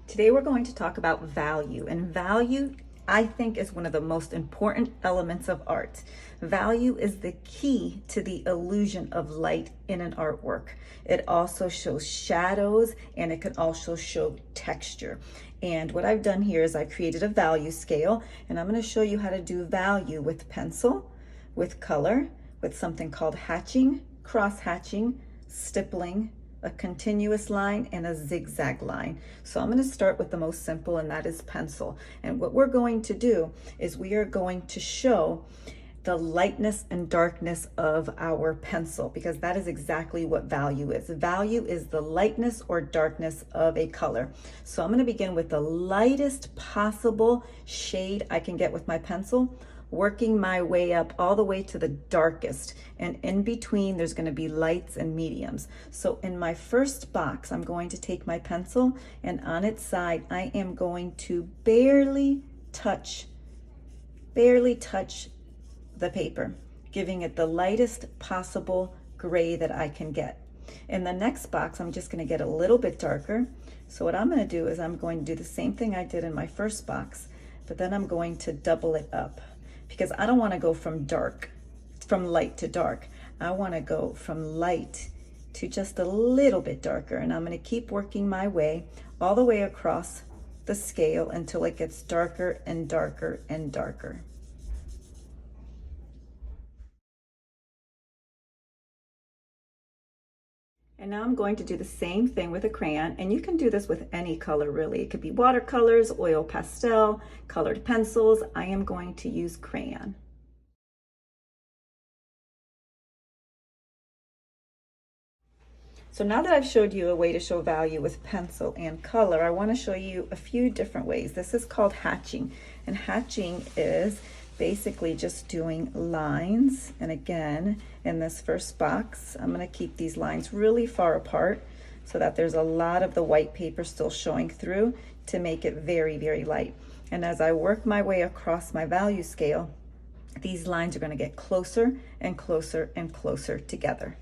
Today we're going to talk about value, and value I think is one of the most important elements of art. Value is the key to the illusion of light in an artwork. It also shows shadows and it can also show texture. And what I've done here is I created a value scale, and I'm going to show you how to do value with pencil, with color, with something called hatching, cross hatching, stippling, a continuous line, and a zigzag line. So I'm going to start with the most simple, and that is pencil. And what we're going to do is we are going to show the lightness and darkness of our pencil, because that is exactly what value is. Value is the lightness or darkness of a color. So I'm going to begin with the lightest possible shade I can get with my pencil, working my way up all the way to the darkest, and in between there's going to be lights and mediums. So in my first box, I'm going to take my pencil, and on its side I am going to barely touch the paper, giving it the lightest possible gray that I can get. In the next box, I'm just going to get a little bit darker. So what I'm going to do is I'm going to do the same thing I did in my first box, but then I'm going to double it up, because I don't want to go from light to dark. I want to go from light to just a little bit darker, and I'm going to keep working my way all the way across the scale until it gets darker and darker and darker. And now I'm going to do the same thing with a crayon, and you can do this with any color really. It could be watercolors, oil pastel, colored pencils. I am going to use crayon. So now that I've showed you a way to show value with pencil and color, I want to show you a few different ways. This is called hatching, and hatching is basically just doing lines. And again, in this first box, I'm going to keep these lines really far apart so that there's a lot of the white paper still showing through to make it very, very light. And as I work my way across my value scale, these lines are going to get closer and closer and closer together.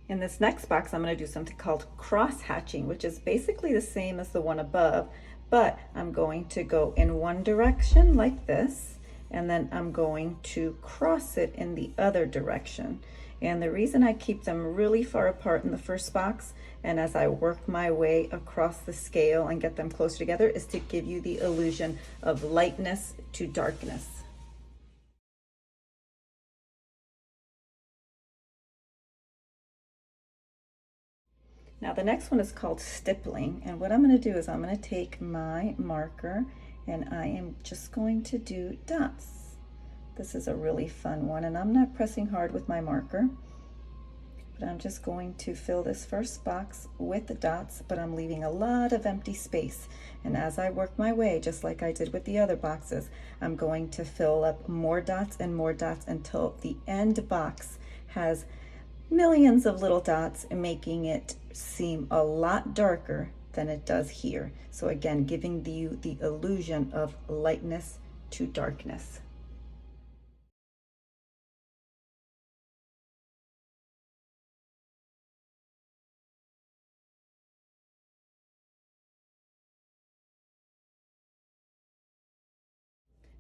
In this next box, I'm going to do something called cross hatching, which is basically the same as the one above, but I'm going to go in one direction like this, and then I'm going to cross it in the other direction. And the reason I keep them really far apart in the first box, and as I work my way across the scale and get them closer together, is to give you the illusion of lightness to darkness. Now the next one is called stippling, and what I'm going to do is I'm going to take my marker and I am just going to do dots. This is a really fun one, and I'm not pressing hard with my marker, but I'm just going to fill this first box with the dots, but I'm leaving a lot of empty space. And as I work my way, just like I did with the other boxes, I'm going to fill up more dots and more dots until the end box has millions of little dots, making it seem a lot darker than it does here. So again, giving you the illusion of lightness to darkness.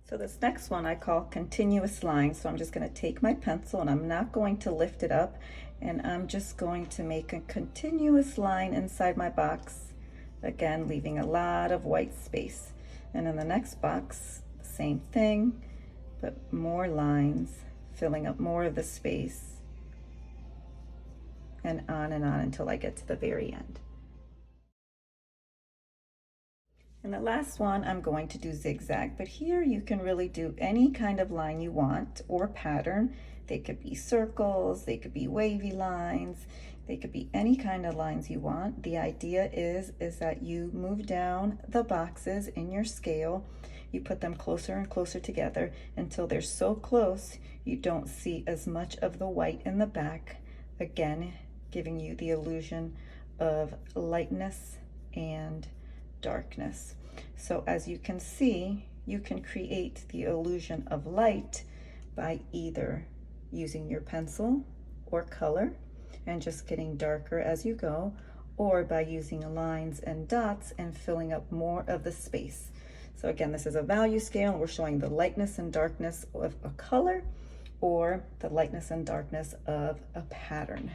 So this next one I call continuous lines. So I'm just going to take my pencil, and I'm not going to lift it up, and I'm just going to make a continuous line inside my box, again leaving a lot of white space. And in the next box, same thing, but more lines, filling up more of the space, and on until I get to the very end. And the last one, I'm going to do zigzag, but here you can really do any kind of line you want or pattern. They could be circles, they could be wavy lines, they could be any kind of lines you want. The idea is that you move down the boxes in your scale, you put them closer and closer together until they're so close you don't see as much of the white in the back, again giving you the illusion of lightness and darkness. So as you can see, you can create the illusion of light by either using your pencil or color and just getting darker as you go, or by using lines and dots and filling up more of the space. So again, this is a value scale, and we're showing the lightness and darkness of a color or the lightness and darkness of a pattern.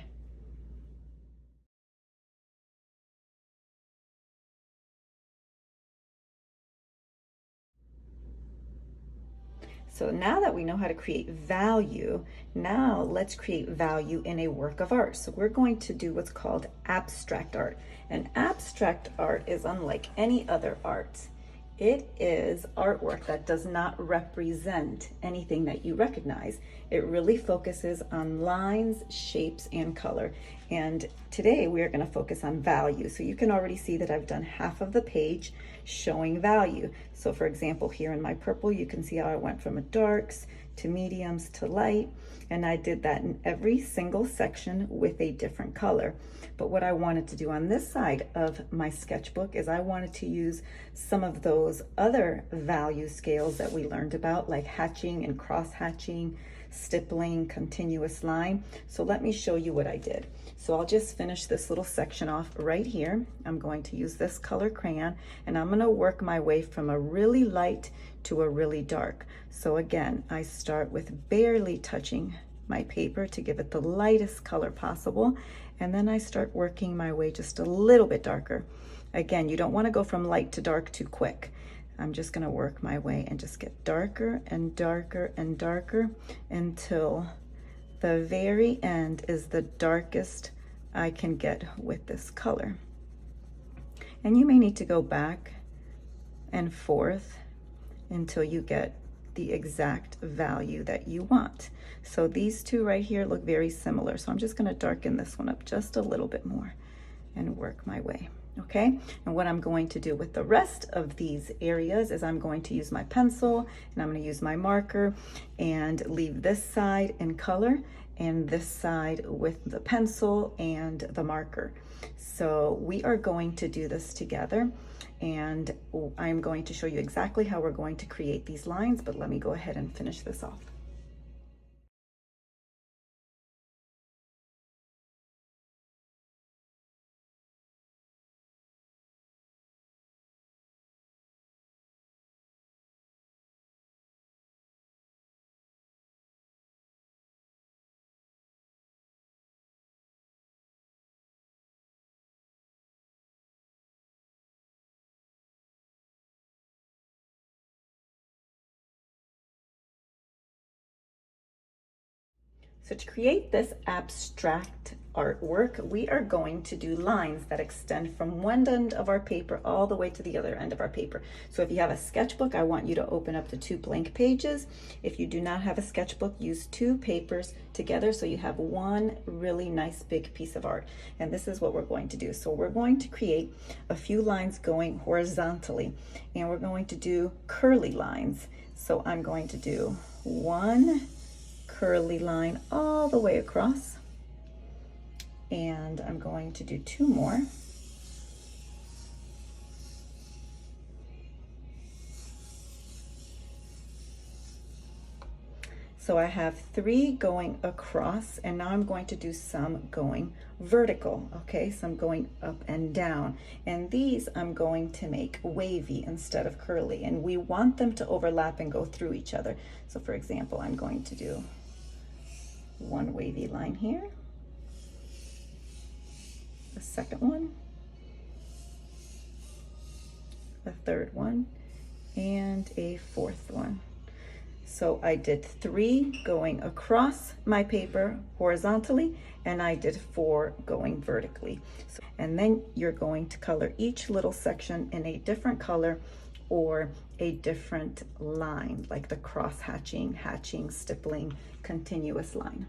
So now that we know how to create value, now let's create value in a work of art. So we're going to do what's called abstract art. And abstract art is unlike any other art. It is artwork that does not represent anything that you recognize. It really focuses on lines, shapes, and color. And today we are going to focus on value. So you can already see that I've done half of the page showing value. So for example, here in my purple, you can see how I went from a darks to mediums to light. And I did that in every single section with a different color. But what I wanted to do on this side of my sketchbook is I wanted to use some of those other value scales that we learned about, like hatching and cross hatching, stippling, continuous line. So let me show you what I did. So I'll just finish this little section off right here. I'm going to use this color crayon, and I'm going to work my way from a really light to a really dark. So again, I start with barely touching my paper to give it the lightest color possible, and then I start working my way just a little bit darker. Again, you don't want to go from light to dark too quick. I'm just going to work my way and just get darker and darker and darker until the very end is the darkest I can get with this color. And you may need to go back and forth until you get the exact value that you want. So these two right here look very similar. So I'm just going to darken this one up just a little bit more and work my way. Okay, and what I'm going to do with the rest of these areas is I'm going to use my pencil, and I'm going to use my marker and leave this side in color and this side with the pencil and the marker. So we are going to do this together, and I'm going to show you exactly how we're going to create these lines, but let me go ahead and finish this off. So to create this abstract artwork, we are going to do lines that extend from one end of our paper all the way to the other end of our paper. So if you have a sketchbook, I want you to open up the 2 blank pages. If you do not have a sketchbook, use 2 papers together so you have one really nice big piece of art. And this is what we're going to do. So we're going to create a few lines going horizontally, and we're going to do curly lines. So I'm going to do one curly line all the way across, and I'm going to do 2 more. So I have 3 going across, and now I'm going to do some going vertical. Okay, so I'm going up and down, and these I'm going to make wavy instead of curly, and we want them to overlap and go through each other. So for example, I'm going to do one wavy line here, a second one, a third one, and a fourth one. So I did 3 going across my paper horizontally, and I did 4 going vertically. And then you're going to color each little section in a different color or a different line, like the cross hatching, hatching, stippling, continuous line.